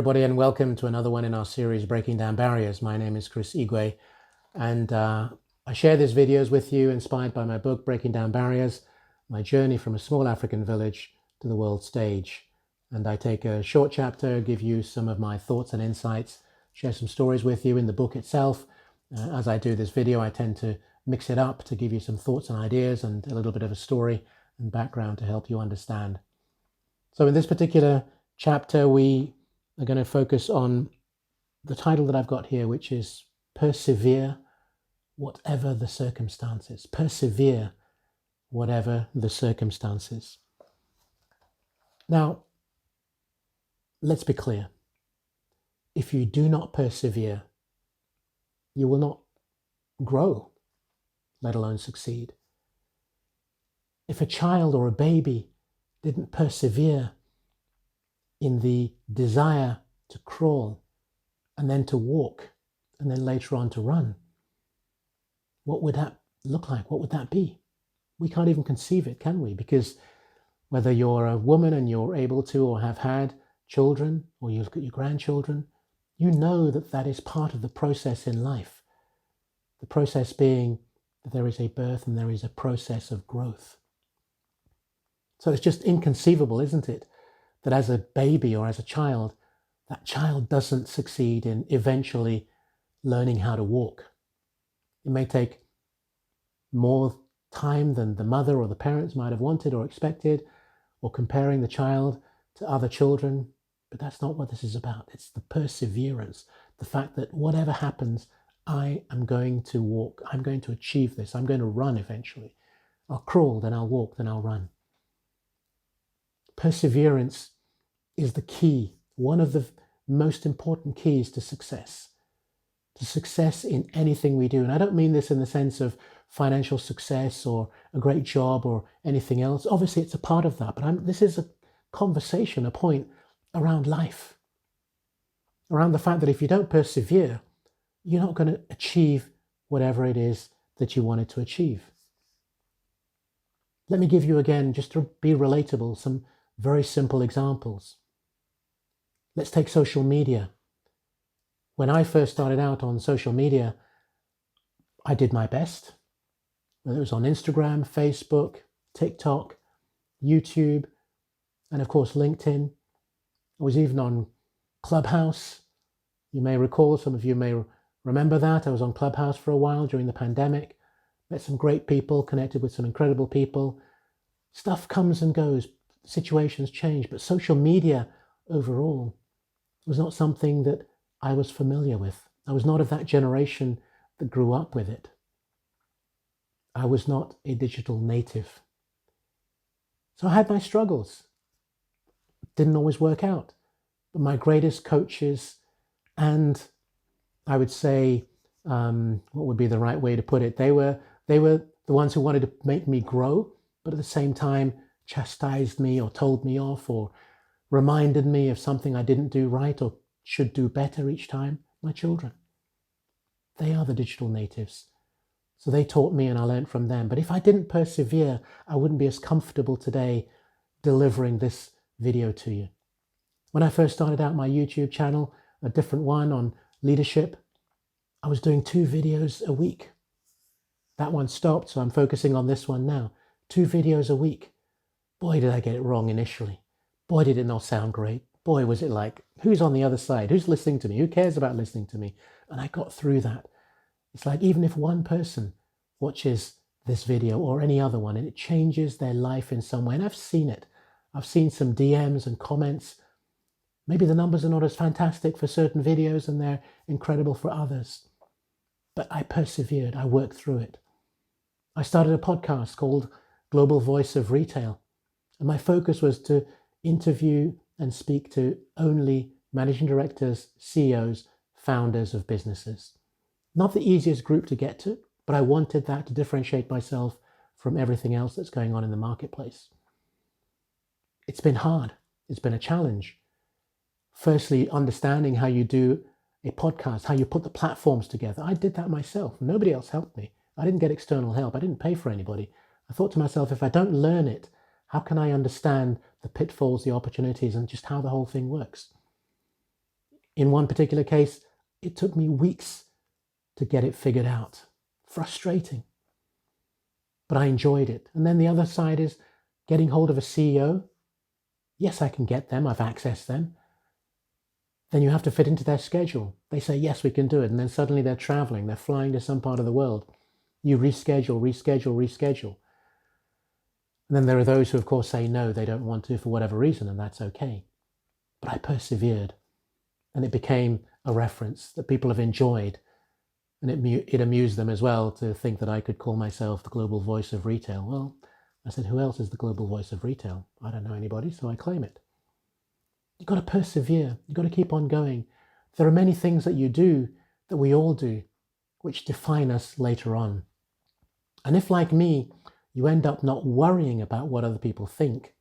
Everybody, and welcome to another one in our series, Breaking Down Barriers. My name is Chris Igwe, and I share these videos with you inspired by my book, Breaking Down Barriers, my journey from a small African village to the world stage. And I take a short chapter, give you some of my thoughts and insights, share some stories with you in the book itself. As I do this video, I tend to mix it up to give you some thoughts and ideas and a little bit of a story and background to help you understand. So in this particular chapter, we are going to focus on the title that I've got here, which is Persevere, whatever the circumstances. Persevere, whatever the circumstances. Now, let's be clear. If you do not persevere, you will not grow, let alone succeed. If a child or a baby didn't persevere in the desire to crawl and then to walk and then later on to run, what would that look like? What would that be? We can't even conceive it, can we? Because whether you're a woman and you're able to or have had children, or you look at your grandchildren, you know that that is part of the process in life. The process being that there is a birth and there is a process of growth. So it's just inconceivable, isn't it, that as a baby or as a child, that child doesn't succeed in eventually learning how to walk. It may take more time than the mother or the parents might have wanted or expected, or comparing the child to other children, but that's not what this is about. It's the perseverance, the fact that whatever happens, I am going to walk, I'm going to achieve this, I'm going to run eventually. I'll crawl, then I'll walk, then I'll run. Perseverance is the key, one of the most important keys to success in anything we do. And I don't mean this in the sense of financial success or a great job or anything else. Obviously, it's a part of that, but this is a conversation, a point around life, around the fact that if you don't persevere, you're not going to achieve whatever it is that you wanted to achieve. Let me give you again, just to be relatable, some very simple examples. Let's take social media. When I first started out on social media, I did my best. Whether it was on Instagram, Facebook, TikTok, YouTube, and of course LinkedIn. I was even on Clubhouse. You may recall, some of you may remember that. I was on Clubhouse for a while during the pandemic. Met some great people, connected with some incredible people. Stuff comes and goes. Situations change, but social media overall was not something that I was familiar with. I was not of that generation that grew up with it. I was not a digital native. So I had my struggles. Didn't always work out. But my greatest coaches, and I would say, what would be the right way to put it? They were the ones who wanted to make me grow, but at the same time chastised me or told me off or reminded me of something I didn't do right or should do better each time. My children. They are the digital natives. So they taught me and I learned from them. But if I didn't persevere, I wouldn't be as comfortable today delivering this video to you. When I first started out my YouTube channel, a different one on leadership, I was doing 2 videos a week. That one stopped, so I'm focusing on this one now. 2 videos a week. Boy, did I get it wrong initially. Boy, did it not sound great. Boy, was it like, who's on the other side? Who's listening to me? Who cares about listening to me? And I got through that. It's like, even if one person watches this video or any other one and it changes their life in some way, and I've seen it. I've seen some DMs and comments. Maybe the numbers are not as fantastic for certain videos and they're incredible for others. But I persevered. I worked through it. I started a podcast called Global Voice of Retail. And my focus was to interview and speak to only managing directors, CEOs, founders of businesses. Not the easiest group to get to, but I wanted that to differentiate myself from everything else that's going on in the marketplace. It's been hard. It's been a challenge. Firstly, understanding how you do a podcast, how you put the platforms together. I did that myself. Nobody else helped me. I didn't get external help. I didn't pay for anybody. I thought to myself, if I don't learn it, how can I understand the pitfalls, the opportunities, and just how the whole thing works? In one particular case, it took me weeks to get it figured out. Frustrating. But I enjoyed it. And then the other side is getting hold of a CEO. Yes, I can get them. I've accessed them. Then you have to fit into their schedule. They say, yes, we can do it. And then suddenly they're traveling. They're flying to some part of the world. You reschedule. And then there are those who, of course, say no, they don't want to for whatever reason, and that's okay. But I persevered. And it became a reference that people have enjoyed. And it amused them as well to think that I could call myself the global voice of retail. Well, I said, who else is the global voice of retail? I don't know anybody, so I claim it. You've got to persevere. You've got to keep on going. There are many things that you do, that we all do, which define us later on. And if, like me, you end up not worrying about what other people think,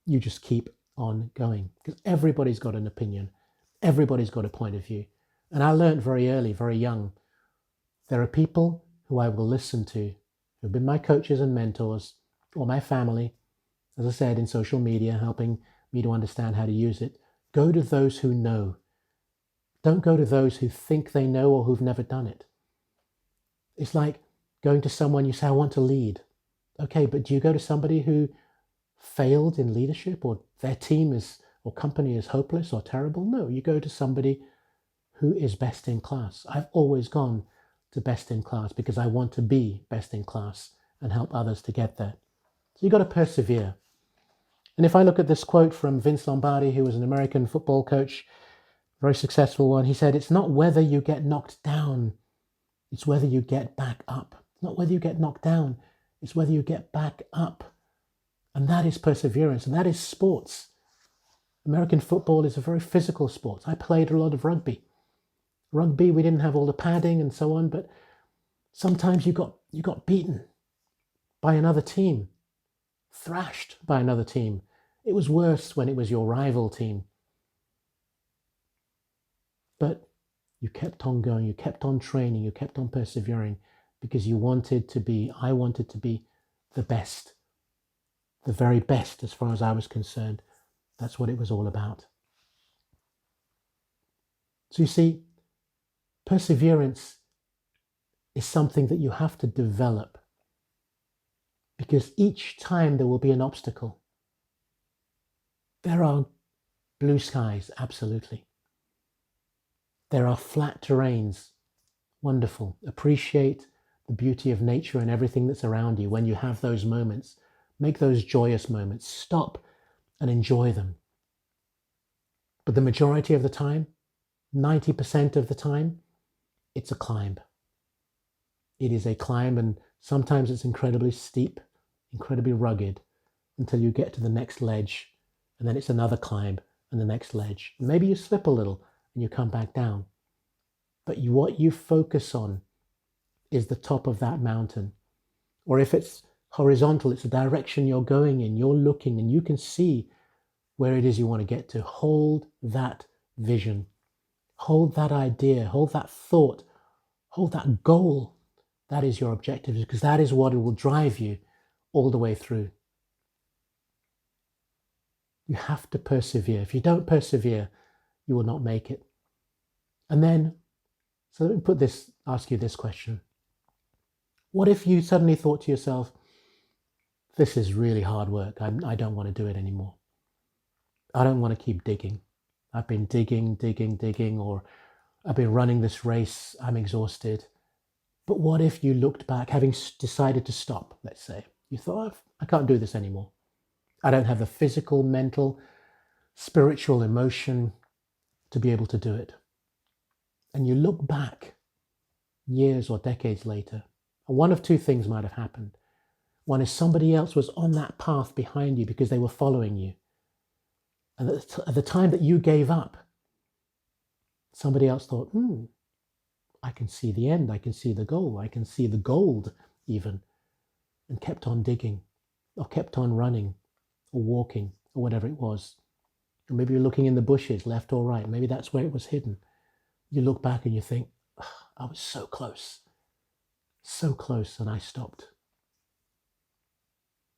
you just keep on going. Because everybody's got an opinion. Everybody's got a point of view. And I learned very early, very young, there are people who I will listen to, who've been my coaches and mentors, or my family, as I said, in social media, helping me to understand how to use it. Go to those who know. Don't go to those who think they know or who've never done it. It's like going to someone, you say, I want to lead. Okay, but do you go to somebody who failed in leadership, or their team is or company is hopeless or terrible? No, you go to somebody who is best in class. I've always gone to best in class because I want to be best in class and help others to get there. So you've got to persevere. And if I look at this quote from Vince Lombardi, who was an American football coach, very successful one, he said, it's not whether you get knocked down, it's whether you get back up. It's not whether you get knocked down, it's whether you get back up. And that is perseverance, and that is sports. American football is a very physical sport. I played a lot of rugby. Rugby, we didn't have all the padding and so on, but sometimes you got beaten by another team, thrashed by another team. It was worse when it was your rival team. But you kept on going, you kept on training, you kept on persevering because I wanted to be the best, the very best as far as I was concerned. That's what it was all about. So you see, perseverance is something that you have to develop because each time there will be an obstacle. There are blue skies, absolutely. There are flat terrains, wonderful. Appreciate the beauty of nature and everything that's around you when you have those moments. Make those joyous moments. Stop and enjoy them. But the majority of the time, 90% of the time, it's a climb. It is a climb, and sometimes it's incredibly steep, incredibly rugged, until you get to the next ledge, and then it's another climb and the next ledge. Maybe you slip a little and you come back down. But what you focus on is the top of that mountain. Or if it's horizontal, it's the direction you're going in, you're looking, and you can see where it is you want to get to. Hold that vision. Hold that idea, hold that thought, hold that goal. That is your objective, because that is what will drive you all the way through. You have to persevere. If you don't persevere, you will not make it. And then, so let me ask you this question. What if you suddenly thought to yourself, this is really hard work. I don't want to do it anymore. I don't want to keep digging. I've been digging, or I've been running this race. I'm exhausted. But what if you looked back, having decided to stop, let's say. You thought, I can't do this anymore. I don't have the physical, mental, spiritual, emotion to be able to do it. And you look back years or decades later, and one of two things might have happened. One is somebody else was on that path behind you because they were following you. And at the time that you gave up, somebody else thought, I can see the end, I can see the goal, I can see the gold even, and kept on digging, or kept on running, or walking, or whatever it was. Or maybe you're looking in the bushes, left or right, maybe that's where it was hidden. You look back and you think, I was so close, and I stopped.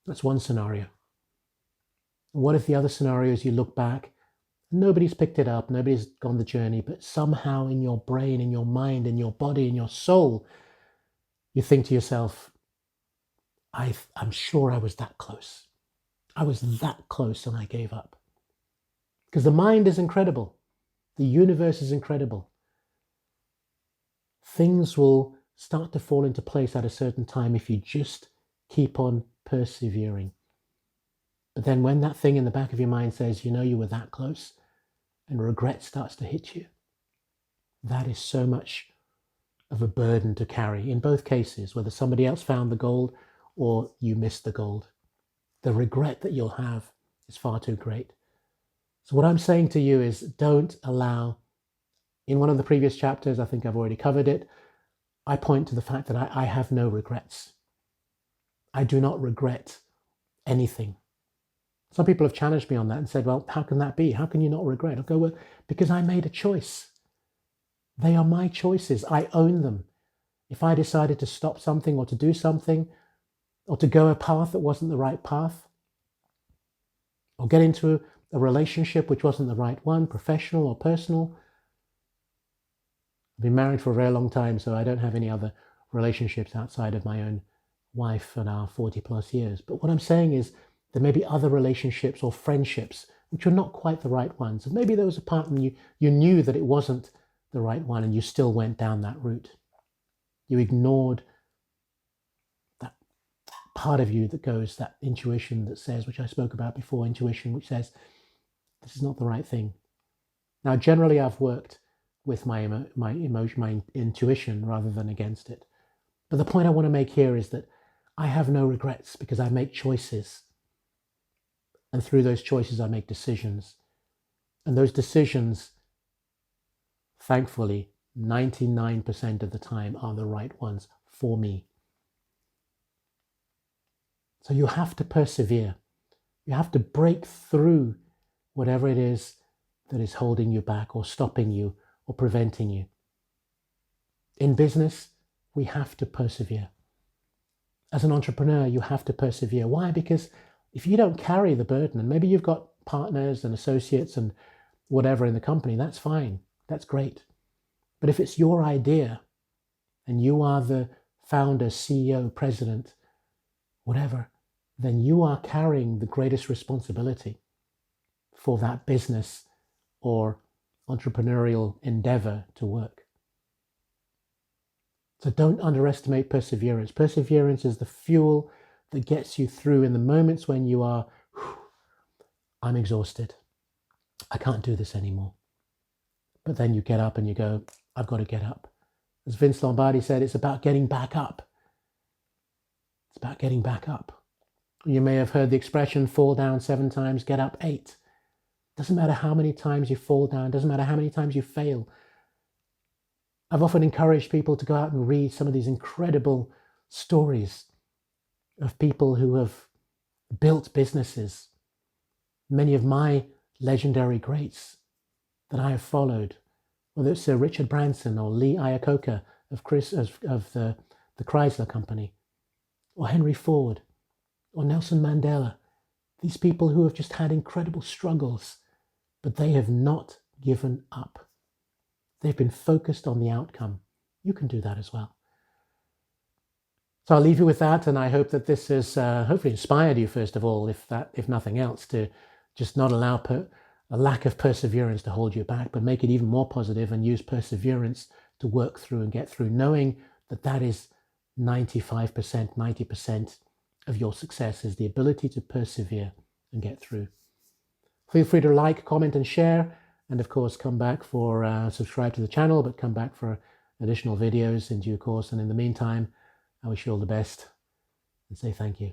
That's one scenario. What if the other scenario is you look back Nobody's picked it up, nobody's gone the journey, but somehow in your brain, in your mind, in your body, in your soul, you think to yourself, I'm sure I was that close. I was that close and I gave up. Because the mind is incredible. The universe is incredible. Things will start to fall into place at a certain time if you just keep on persevering. But then when that thing in the back of your mind says, you were that close, and regret starts to hit you, that is so much of a burden to carry in both cases, whether somebody else found the gold or you missed the gold. The regret that you'll have is far too great. So what I'm saying to you is, don't allow, in one of the previous chapters, I think I've already covered it, I point to the fact that I have no regrets. I do not regret anything. Some people have challenged me on that and said, well, how can that be? How can you not regret? I'll go, well, because I made a choice. They are my choices. I own them. If I decided to stop something or to do something or to go a path that wasn't the right path or get into a relationship which wasn't the right one, professional or personal. I've been married for a very long time, so I don't have any other relationships outside of my own wife and our 40 plus years. But what I'm saying is there may be other relationships or friendships which are not quite the right ones. And maybe there was a part and you knew that it wasn't the right one and you still went down that route. You ignored that part of you that goes, that intuition that says, which I spoke about before, intuition, which says, this is not the right thing. Now, generally, I've worked with my emotion, my intuition, rather than against it. But the point I want to make here is that I have no regrets because I make choices. And through those choices, I make decisions. And those decisions, thankfully, 99% of the time are the right ones for me. So you have to persevere. You have to break through whatever it is that is holding you back or stopping you or preventing you. In business, we have to persevere. As an entrepreneur, you have to persevere. Why? Because if you don't carry the burden, and maybe you've got partners and associates and whatever in the company, that's fine. That's great. But if it's your idea and you are the founder, CEO, president, whatever, then you are carrying the greatest responsibility for that business or entrepreneurial endeavor to work. So don't underestimate perseverance. Perseverance is the fuel that gets you through in the moments when you are, I'm exhausted. I can't do this anymore. But then you get up and you go, I've got to get up. As Vince Lombardi said, it's about getting back up. It's about getting back up. You may have heard the expression, fall down 7 times, get up 8. Doesn't matter how many times you fall down, doesn't matter how many times you fail. I've often encouraged people to go out and read some of these incredible stories of people who have built businesses. Many of my legendary greats that I have followed, whether it's Sir Richard Branson or Lee Iacocca of the Chrysler Company, or Henry Ford, or Nelson Mandela, these people who have just had incredible struggles, but they have not given up. They've been focused on the outcome. You can do that as well. So I'll leave you with that, and I hope that this has hopefully inspired you, first of all, if nothing else, to just not allow a lack of perseverance to hold you back, but make it even more positive and use perseverance to work through and get through, knowing that that is 95%, 90% of your success, is the ability to persevere and get through. Feel free to like, comment, and share, and of course come back for subscribe to the channel, but come back for additional videos in due course. And in the meantime, I wish you all the best and say thank you.